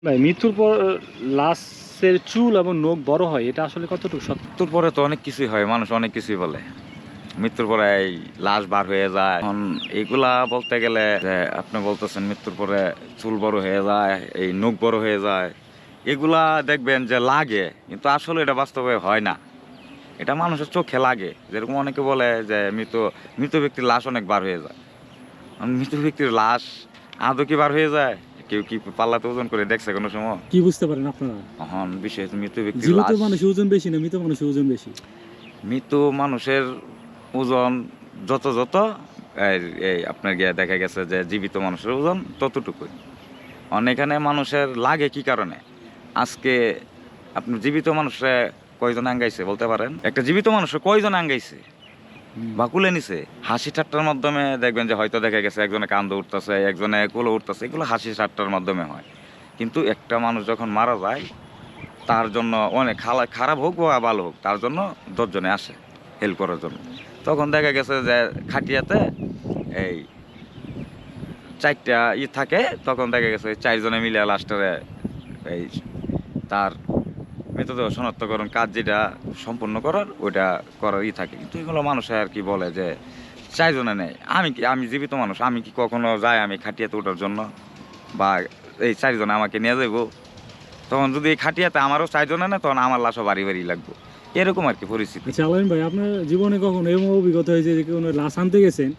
ভাই মৃত্যুর পর লাশের চুল এবং নখ বড় হয়, এটা আসলে কতটুকু সত্য? মৃত্যুর পরে তো অনেক কিছুই হয়, মানুষ অনেক কিছুই বলে। মৃত্যুর পরে এই লাশ বার হয়ে যায়, এখন এইগুলা বলতে গেলে যে আপনি বলতেছেন মৃত্যুর পরে চুল বড় হয়ে যায়, এই নখ বড় হয়ে যায়, এগুলা দেখবেন যে লাগে, কিন্তু আসলে এটা বাস্তবে হয় না। এটা মানুষের চোখে লাগে। যেরকম অনেকে বলে যে মৃত মৃত ব্যক্তির লাশ অনেক বার হয়ে যায়। মৃত ব্যক্তির লাশ আদৌ কি বার হয়ে যায়? কেউ কি পাল্লাতে ওজন করে দেখছে কোনো সময়? কি বুঝতে পারেন আপনারা? এখন বিশেষ মৃত ব্যক্তির জীবিত লাশ, মানুষের ওজন বেশি না মৃত মানুষের ওজন বেশি? মৃত মানুষের ওজন যত যত এই আপনার গিয়ে দেখা গেছে যে জীবিত মানুষের ওজন ততটুকুই। এখানে মানুষের লাগে কি কারণে? আজকে আপনি জীবিত মানুষে কয়জন আঙ্গাইছে বলতে পারেন? একটা জীবিত মানুষের কয়জন আঙ্গাইছে বা কুলে নিছে? হাসি ঠাট্টার মাধ্যমে দেখবেন যে হয়তো দেখা গেছে একজনে কান্দে উঠতেছে, একজনে কুলে উঠতেছে, এগুলো হাসি ঠাট্টার মাধ্যমে হয়। কিন্তু একটা মানুষ যখন মারা যায়, তার জন্য অনেক খারাপ হোক বা ভালো হোক, তার জন্য 10 জনে আসে হেল্প করার জন্য। তখন দেখা গেছে যে খাটিয়াতে এই 4টা থাকে, তখন দেখা গেছে 4 জনে মিলে লাস্টারে এই তার মৃতদেহ শনাক্তকরণ কাজ যেটা সম্পূর্ণ করার ওইটা করার থাকে। কিন্তু এগুলো মানুষে আর কি বলে যে 4 জনে নেই। আমি জীবিত মানুষ, আমি কি কখনো যাই আমি খাটিয়াতে ওঠার জন্য, বা এই 4 জনে আমাকে নিয়ে যাবো? তখন যদি এই খাটিয়াতে আমারও 4 জনে নেয়, তখন আমার লাশও বাড়ি বাড়ি লাগবো, এরকম আর কি পরিস্থিতি। আচ্ছা আলামিন ভাই, আপনার জীবনে কখনো এরকম অভিজ্ঞতা হয়েছে যে কোনো লাশ আনতে গেছেন,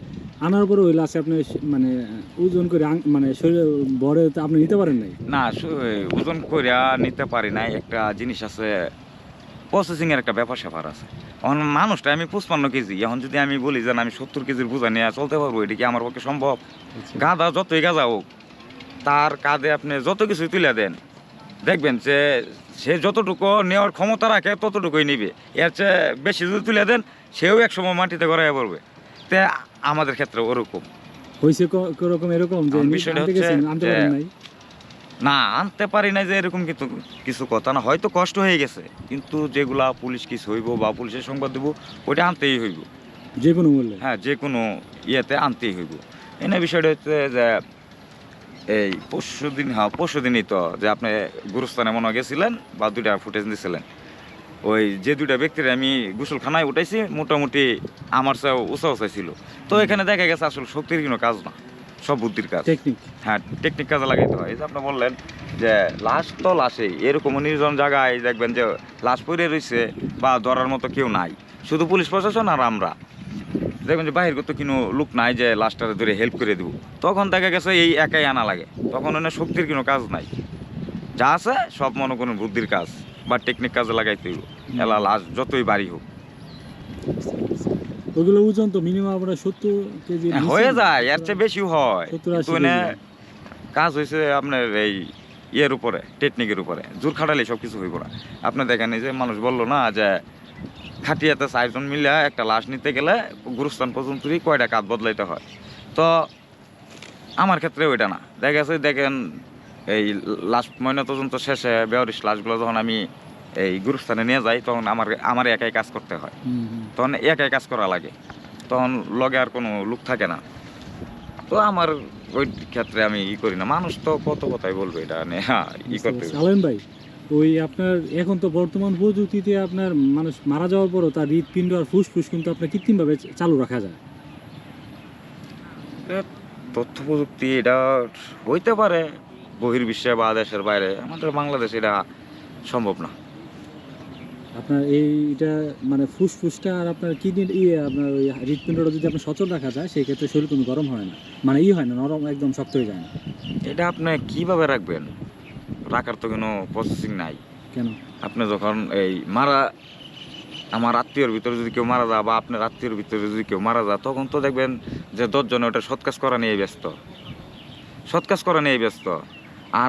আনার পরে ওই লাশে আপনি মানে ওজন করে মানে শরীরে বড় আপনি নিতে পারেন নাই? না, ওজন কইরা নিতে পারি নাই। একটা জিনিস আছে, প্রসেসিং এর একটা ব্যাপার স্যাপার আছে। এখন মানুষটা আমি 55 কেজি, এখন যদি আমি বলি যে না, আমি 70 কেজির বোঝা নিয়ে চলতে পারবো, এটা কি আমার পক্ষে সম্ভব? আচ্ছা। গাধা যতই গাধা হোক, তার কাঁধে আপনি যত কিছু তুলে দেন, দেখবেন যে সে যতটুকু নেওয়ার ক্ষমতা রাখে ততটুকুই নিবে। এর চেয়ে বেশি যদি তুলে দেন, সেও একসময় মাটিতে গড়াইয়া পড়বে। তে আমাদের ক্ষেত্রে ওরকম হয়েছে কোরকম এরকম যে এখন বিষয়টা আনতে হচ্ছে গেছেন আনতে পারেন নাই? না, আনতে পারি না যে এরকম কিন্তু কিছু কথা না, হয়তো কষ্ট হয়ে গেছে, কিন্তু যেগুলা পুলিশ কিছু হইব বা পুলিশের সংবাদ দেবো, ওইটা আনতেই হইব। যে কোনো মূল্যে? হ্যাঁ, যে কোনো ইয়েতে আনতেই হইব। এনে বিষয়টা হচ্ছে যে এই পরশুদিনই তো যে আপনি গুরুস্থানে মনে হয় গেছিলেন বা 2টা ফুটেজ দিয়েছিলেন, ওই যে 2টা ব্যক্তির আমি গোসলখানায় উঠাইছি, মোটামুটি আমার চেয়েও উঁচা উঁচা ছিল। তো এখানে দেখা গেছে আসলে শক্তির কোনো কাজ না, সব বুদ্ধির কাজ। টেকনিক। হ্যাঁ, টেকনিক কাজে লাগাইতে হয়। এই যে আপনি বললেন যে লাশ তো লাশেই, এরকম নির্জন জায়গায় দেখবেন যে লাশ পড়ে রয়েছে বা ধরার মতো কেউ নাই, শুধু পুলিশ প্রশাসন আর আমরা। দেখবেন যে বাহির তো কোনো লোক নাই যে লাশটারে ধরে হেল্প করে দেবো, তখন দেখা গেছে এই একাই আনা লাগে, তখন ওখানে শক্তির কোনো কাজ নাই, যা আছে সব মনে করুন বুদ্ধির কাজ বা টেকনিক কাজে লাগাইতে হইব। এলা লাশ যতই বাড়ি হোক ওগুলো ওজন তো মিনিমাম আমরা 70 কেজি হয়ে যায়, এর চেয়ে বেশিও হয়। 70-80 কিন্তু এনে কেজি। কাজ হয়েছে আপনার এই ইয়ের উপরে, টেকনিকের উপরে। জোর খাটালে সব কিছু হইব না। আপনি দেখেন এই যে মানুষ বললো না যে খাটিয়াতে 4 জন মিলে একটা লাশ নিতে গেলে গুরুস্থান পর্যন্তই কয়টা কাঠ বদলাইতে হয়। তো আমার ক্ষেত্রে ওইটা না, দেখা গেছে দেখেন এই লাশ ময়নাতদন্ত শেষে বেয়ারিশ লাশগুলো যখন আমি এই গুরুস্থানে নিয়ে যাই, তখন আমার একাই কাজ করতে হয়, তখন একাই কাজ করা লাগে, তখন লগে আর কোনো লোক থাকে না। তো আমার ওই ক্ষেত্রে আমি করি না। মানুষ তো কত কথাই বলবে, এটা নিয়ে করতে হবে। আলামিন ভাই, ওই আপনার এখন তো বর্তমান প্রযুক্তিতে আপনার মানুষ মারা যাওয়ার পরও তার হৃৎপিণ্ড আর ফুসফুস কিন্তু আপনার কৃত্রিমভাবে চালু রাখা যায়। তথ্য প্রযুক্তি এটা হইতে পারে বহির্বিশ্বে বা দেশের বাইরে, আমাদের বাংলাদেশে এটা সম্ভব না। আপনার এইটা মানে ফুসফুসটা আর আপনার কিডনি আপনার ওই হৃৎপিণ্ডটা যদি আপনার সচল রাখা যায়, সেই ক্ষেত্রে শরীর কোনো গরম হয় না, মানে হয় না, নরম একদম শক্ত হয়ে যায় না। এটা আপনি কিভাবে রাখবেন? রাখার তো কোনো প্রসেসিং নাই। কেন? আপনি যখন এই আমার আত্মীয়র ভিতরে যদি কেউ মারা যায় বা আপনার আত্মীয়র ভিতরে যদি কেউ মারা যায়, তখন তো দেখবেন যে 10 জনে ওটা সৎকাজ করা নিয়ে ব্যস্ত, সৎকাজ করা নিয়ে ব্যস্ত।